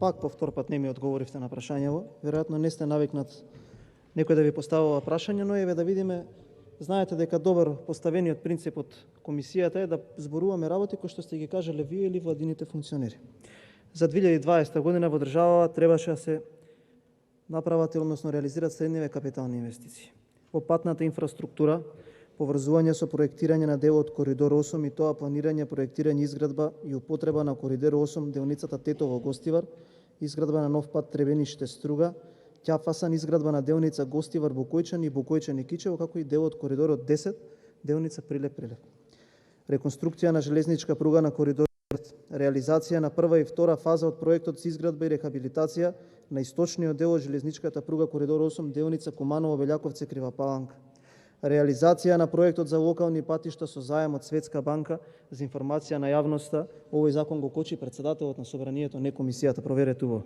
Пак по втор пат не ми одговоривте на прашањево. Веројатно не сте навикнат некој да ви поставува прашање, но еве да видиме. Знаете дека добар поставениот принцип од комисијата е да зборуваме работи кои што сте ги кажале вие или владините функционери. За 2020 година во држава требаше да се направат, односно реализираат следниве капитални инвестиции. Во патната инфраструктура, поврзување со проектирање на делот Коридор 8 и тоа планирање, проектирање, изградба и употреба на Коридор 8, делницата Тетово-Гостивар, изградба на нов пат Требениште-Струга, Ќафасан, изградба на делница Гостивар-Букојчан и Букојчан-Кичево, како и делот Коридорот 10, делница Прилеп-Прилеп. Реконструкција на железничка пруга на Коридор 9, реализација на прва и втора фаза од проектот за изградба и рехабилитација на источниот дел од железничката пруга Коридор 8, делница Куманово-Белјаковци-Кривапаланка. Реализација на проектот за локални патишта со заем од Светска банка. За информација на јавноста, овој закон го кочи председателот на собранието, не комисијата, проверете уво.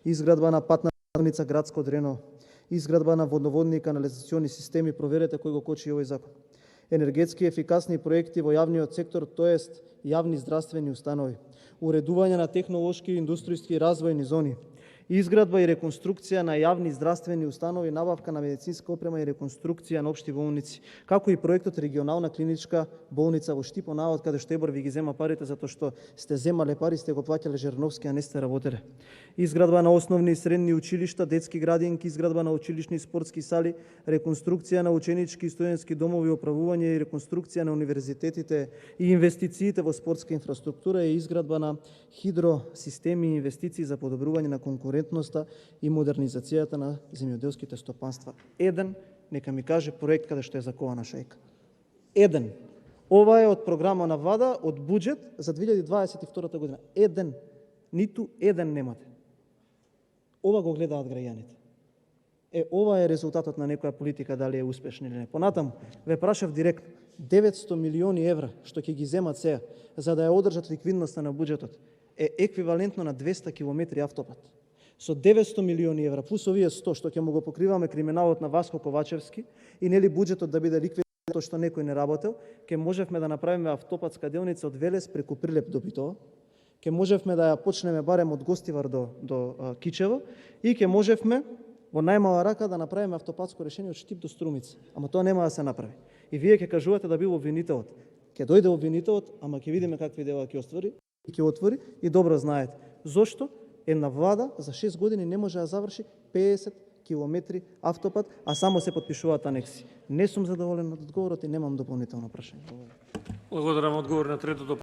Изградба на патна делница Градско Дрено, изградба на водноводни и канализациони системи, проверете кој го кочи овој закон. Енергетски ефикасни проекти во јавниот сектор, тоест јавни здравствени установи, уредување на технолошки и индустријски развојни зони, изградба и реконструкција на јавни здравствени установи, набавка на медицинска опрема и реконструкција на општи болници, како и проектот регионална клиничка болница во Штипо, навод каде што ЕБОР ви ги зема парите затоа што сте земале пари, сте го плаќале Жерновски, а не сте работеле. Изградба на основни и средни училишта, детски градинки, изградба на училишни и спортски сали, реконструкција на ученички и студентски домови, оправување и реконструкција на универзитетите и инвестициите во спортска инфраструктура и изградба на хидросистеми и инвестиции за подобрување на конкурентноста и модернизацијата на земјоделските стопанства. Еден, нека ми каже проект каде што е закована шајка. Еден. Ова е од програма на влада, од буџет за 2022 година. Еден. Ниту еден немате. Ова го гледаат граѓаните. Ова е резултатот на некоја политика, дали е успешна или не. Понатаму, ве прашав директно, 900 милиони евра што ќе ги земат сега, за да ја одржат ликвидноста на буџетот, е еквивалентно на 200 километри автопат. Со 900 милиони евра, плюс овие 100, што ќе му го покриваме криминалот на Васко Ковачевски и нели буџетот да биде ликвиден, тоа што некој не работел, ќе можевме да направиме автопатска делница од Велес преку Прилеп до Битола, ќе можевме да ја почнеме барем од Гостивар до Кичево и ќе можевме во најмала рака да направиме автопатско решение од Штип до Струмица. Ама тоа нема да се направи. И вие ќе кажувате да бил обвинителот. Ќе дојде обвинителот, ама ќе видиме какви дела ќе отвори и добро знаете. Зошто една влада за 6 години не може да заврши 50 километри автопат, а само се потпишуваат анекси. Не сум задоволен од одговорот и немам дополнително прашање. Благодарам. Одговор на третото